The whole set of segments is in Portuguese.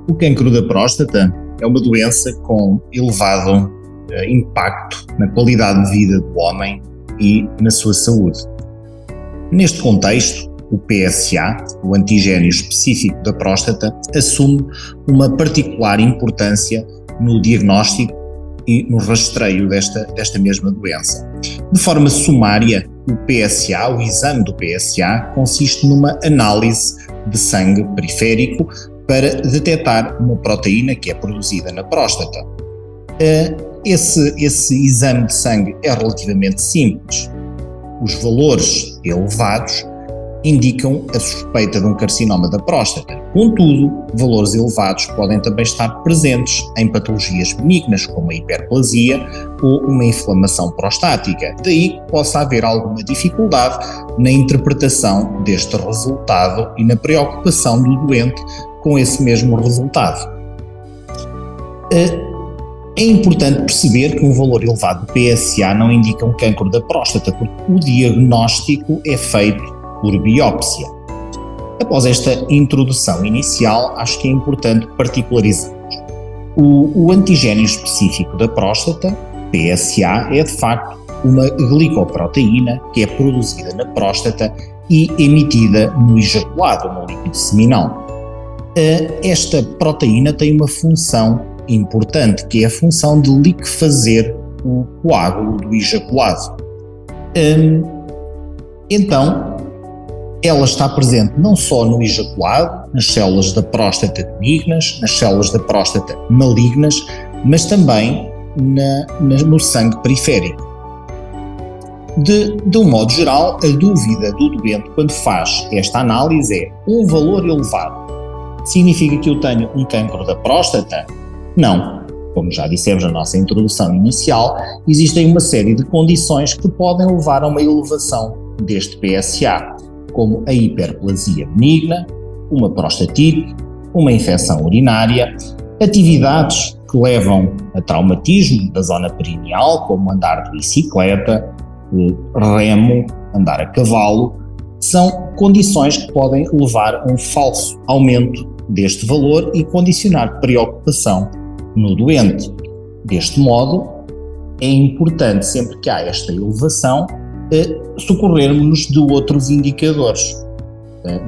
O cancro da próstata é uma doença com elevado impacto na qualidade de vida do homem e na sua saúde. Neste contexto, o PSA, o antigénio específico da próstata, assume uma particular importância no diagnóstico e no rastreio desta mesma doença. De forma sumária, o PSA, o exame do PSA, consiste numa análise de sangue periférico para detectar uma proteína que é produzida na próstata. Esse exame de sangue é relativamente simples. Os valores elevados indicam a suspeita de um carcinoma da próstata. Contudo, valores elevados podem também estar presentes em patologias benignas, como a hiperplasia ou uma inflamação prostática. Daí que possa haver alguma dificuldade na interpretação deste resultado e na preocupação do doente com esse mesmo resultado. É importante perceber que um valor elevado de PSA não indica um cancro da próstata, porque o diagnóstico é feito por biópsia. Após esta introdução inicial, acho que é importante particularizarmos. O antigénio específico da próstata, PSA, é de facto uma glicoproteína que é produzida na próstata e emitida no ejaculado, no líquido seminal. Esta proteína tem uma função importante, que é a função de liquefazer o coágulo do ejaculado. Então, ela está presente não só no ejaculado, nas células da próstata benignas, nas células da próstata malignas, mas também no sangue periférico. De um modo geral, a dúvida do doente quando faz esta análise é: um valor elevado significa que eu tenho um cancro da próstata? Não. Como já dissemos na nossa introdução inicial, existem uma série de condições que podem levar a uma elevação deste PSA, como a hiperplasia benigna, uma prostatite, uma infecção urinária, atividades que levam a traumatismo da zona perineal, como andar de bicicleta, remo, andar a cavalo. São condições que podem levar a um falso aumento deste valor e condicionar preocupação no doente. Deste modo, é importante, sempre que há esta elevação, socorrermos-nos de outros indicadores,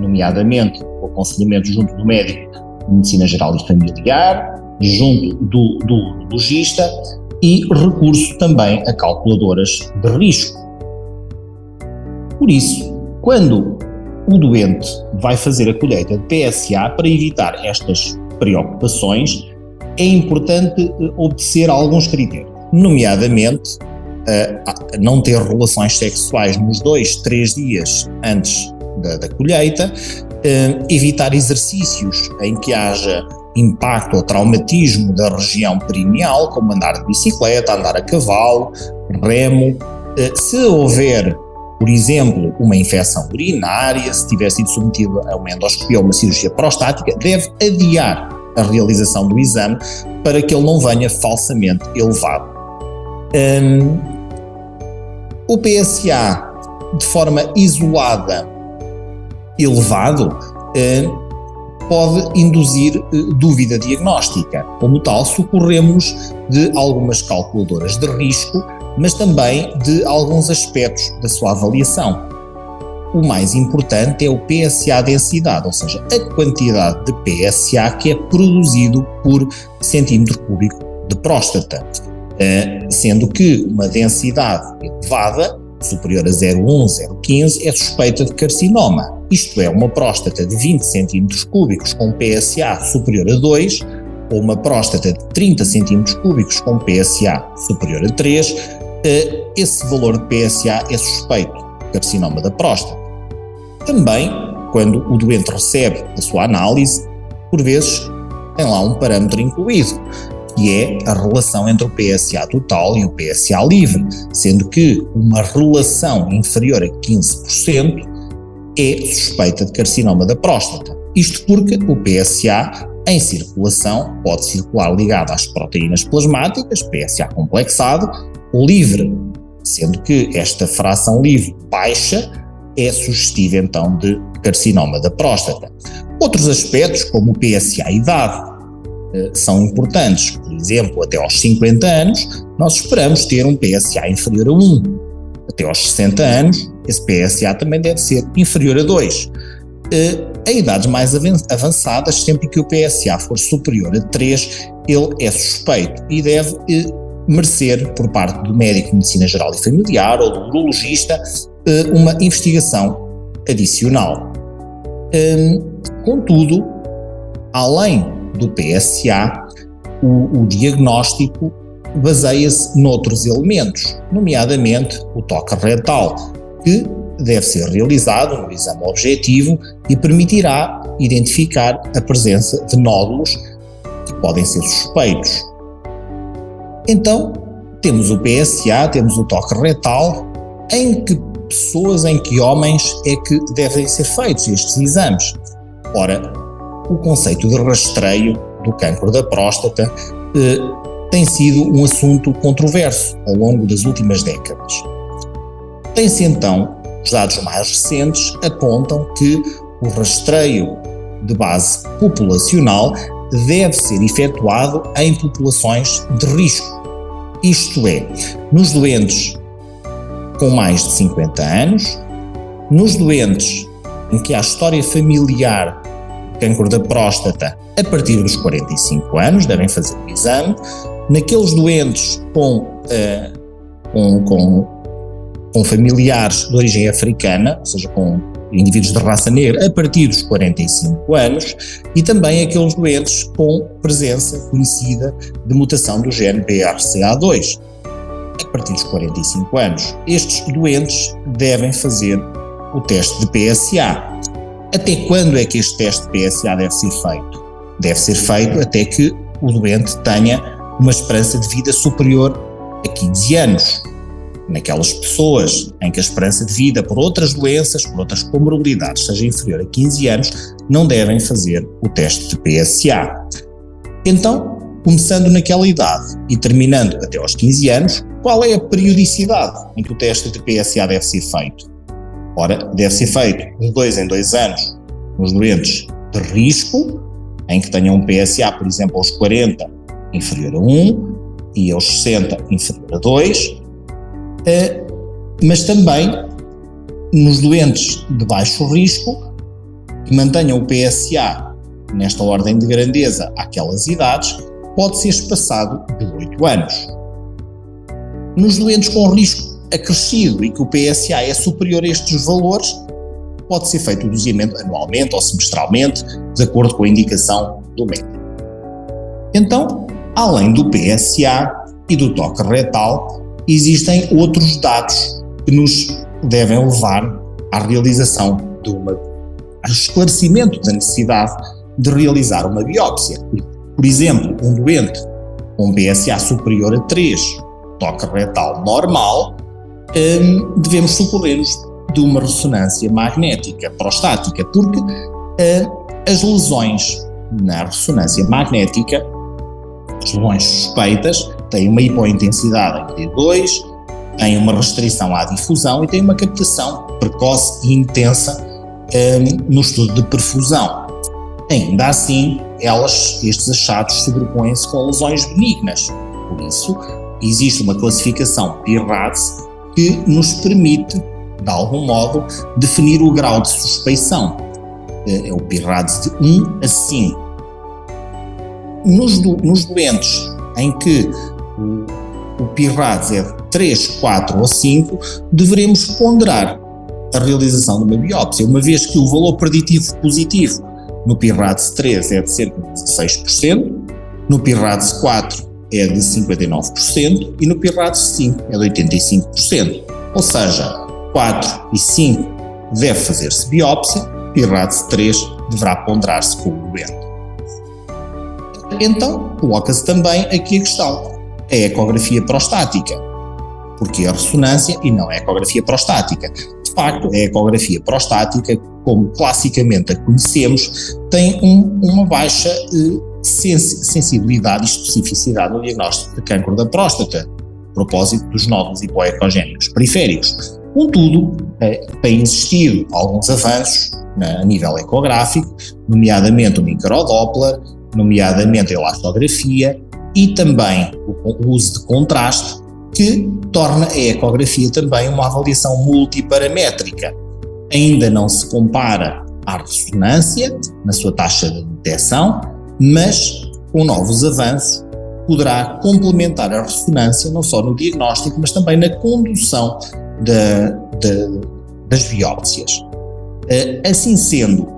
nomeadamente o aconselhamento junto do médico de medicina geral e familiar, junto do urologista e recurso também a calculadoras de risco. Por isso, quando o doente vai fazer a colheita de PSA, para evitar estas preocupações, é importante obedecer a alguns critérios, nomeadamente não ter relações sexuais nos 2-3 dias antes da colheita, evitar exercícios em que haja impacto ou traumatismo da região perineal, como andar de bicicleta, andar a cavalo, remo. Se houver, por exemplo, uma infecção urinária, se tiver sido submetido a uma endoscopia ou uma cirurgia prostática, deve adiar a realização do exame para que ele não venha falsamente elevado. O PSA, de forma isolada, elevado, pode induzir dúvida diagnóstica. Como tal, socorremos de algumas calculadoras de risco, mas também de alguns aspectos da sua avaliação. O mais importante é o PSA densidade, ou seja, a quantidade de PSA que é produzido por centímetro cúbico de próstata, sendo que uma densidade elevada, superior a 0,1, 0,15, é suspeita de carcinoma. Isto é, uma próstata de 20 centímetros cúbicos com PSA superior a 2, ou uma próstata de 30 centímetros cúbicos com PSA superior a 3, esse valor de PSA é suspeito de carcinoma da próstata. Também, quando o doente recebe a sua análise, por vezes tem lá um parâmetro incluído, que é a relação entre o PSA total e o PSA livre, sendo que uma relação inferior a 15% é suspeita de carcinoma da próstata. Isto porque o PSA em circulação pode circular ligado às proteínas plasmáticas, PSA complexado, ou livre, sendo que esta fração livre baixa é sugestiva então de carcinoma da próstata. Outros aspectos, como o PSA idade, são importantes. Por exemplo, até aos 50 anos, nós esperamos ter um PSA inferior a 1. Até aos 60 anos, esse PSA também deve ser inferior a 2. Em idades mais avançadas, sempre que o PSA for superior a 3, ele é suspeito e deve merecer, por parte do médico de medicina geral e familiar ou do urologista, uma investigação adicional. Contudo, além do PSA, o diagnóstico baseia-se noutros elementos, nomeadamente o toque retal, que deve ser realizado no exame objetivo e permitirá identificar a presença de nódulos que podem ser suspeitos. Então, temos o PSA, temos o toque retal. Em que pessoas, em que homens é que devem ser feitos estes exames? Ora, o conceito de rastreio do cancro da próstata tem sido um assunto controverso ao longo das últimas décadas. Tem-se então, os dados mais recentes apontam que o rastreio de base populacional deve ser efetuado em populações de risco, isto é, nos doentes com mais de 50 anos, nos doentes em que há história familiar de cancro da próstata a partir dos 45 anos, devem fazer o exame, naqueles doentes com familiares de origem africana, ou seja, com indivíduos de raça negra a partir dos 45 anos, e também aqueles doentes com presença conhecida de mutação do gene BRCA2 a partir dos 45 anos. Estes doentes devem fazer o teste de PSA. Até quando é que este teste de PSA deve ser feito? Deve ser feito até que o doente tenha uma esperança de vida superior a 15 anos. Naquelas pessoas em que a esperança de vida por outras doenças, por outras comorbilidades, seja inferior a 15 anos, não devem fazer o teste de PSA. Então, começando naquela idade e terminando até aos 15 anos, qual é a periodicidade em que o teste de PSA deve ser feito? Ora, deve ser feito de 2 em 2 anos nos doentes de risco, em que tenham um PSA, por exemplo, aos 40 inferior a 1 e aos 60 inferior a 2, mas também nos doentes de baixo risco, que mantenham o PSA nesta ordem de grandeza àquelas idades, pode ser espaçado de 8 anos. Nos doentes com risco acrescido e que o PSA é superior a estes valores, pode ser feito o doseamento anualmente ou semestralmente, de acordo com a indicação do médico. Então, além do PSA e do toque retal, existem outros dados que nos devem levar à realização ao esclarecimento da necessidade de realizar uma biópsia. Por exemplo, um doente com um PSA superior a 3, toque retal normal, devemos socorrer-nos de uma ressonância magnética prostática, porque as lesões na ressonância magnética, as lesões suspeitas, têm uma hipointensidade em T2, têm uma restrição à difusão e têm uma captação precoce e intensa no estudo de perfusão. Ainda assim, estes achados sobrepõem-se com lesões benignas. Por isso, existe uma classificação PIRADS que nos permite, de algum modo, definir o grau de suspeição. É o PIRADS de 1 a 5. Nos doentes em que o PIRADS é de 3, 4 ou 5, deveremos ponderar a realização de uma biópsia, uma vez que o valor preditivo positivo no PIRADS 3 é de cerca de 16%, no PIRADS 4 é de 59% e no PIRADS 5 é de 85%. Ou seja, 4 e 5 deve fazer-se biópsia, PIRADS 3 deverá ponderar-se com o doente. Então, coloca-se também aqui a questão, a ecografia prostática. Porque a ressonância e não a ecografia prostática? De facto, a ecografia prostática, como classicamente a conhecemos, tem uma baixa sensibilidade e especificidade no diagnóstico de cancro da próstata, a propósito dos nódulos hipoecogénicos periféricos. Contudo, têm existido alguns avanços a nível ecográfico, nomeadamente o microdoppler nomeadamente a elastografia e também o uso de contraste, que torna a ecografia também uma avaliação multiparamétrica. Ainda não se compara à ressonância na sua taxa de detecção, mas com novos avanços poderá complementar a ressonância não só no diagnóstico, mas também na condução das biópsias. Assim sendo,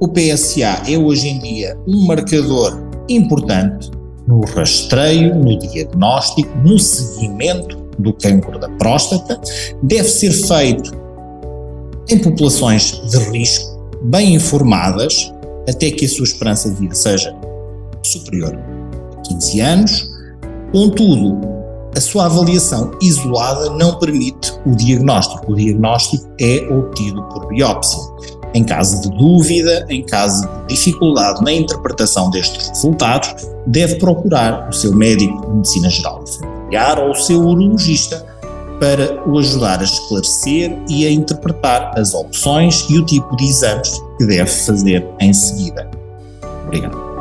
o PSA é hoje em dia um marcador importante no rastreio, no diagnóstico, no seguimento do cancro da próstata. Deve ser feito em populações de risco, bem informadas, até que a sua esperança de vida seja superior a 15 anos. Contudo, a sua avaliação isolada não permite o diagnóstico. O diagnóstico é obtido por biópsia. Em caso de dúvida, em caso de dificuldade na interpretação destes resultados, deve procurar o seu médico de medicina geral e familiar ou o seu urologista para o ajudar a esclarecer e a interpretar as opções e o tipo de exames que deve fazer em seguida. Obrigado.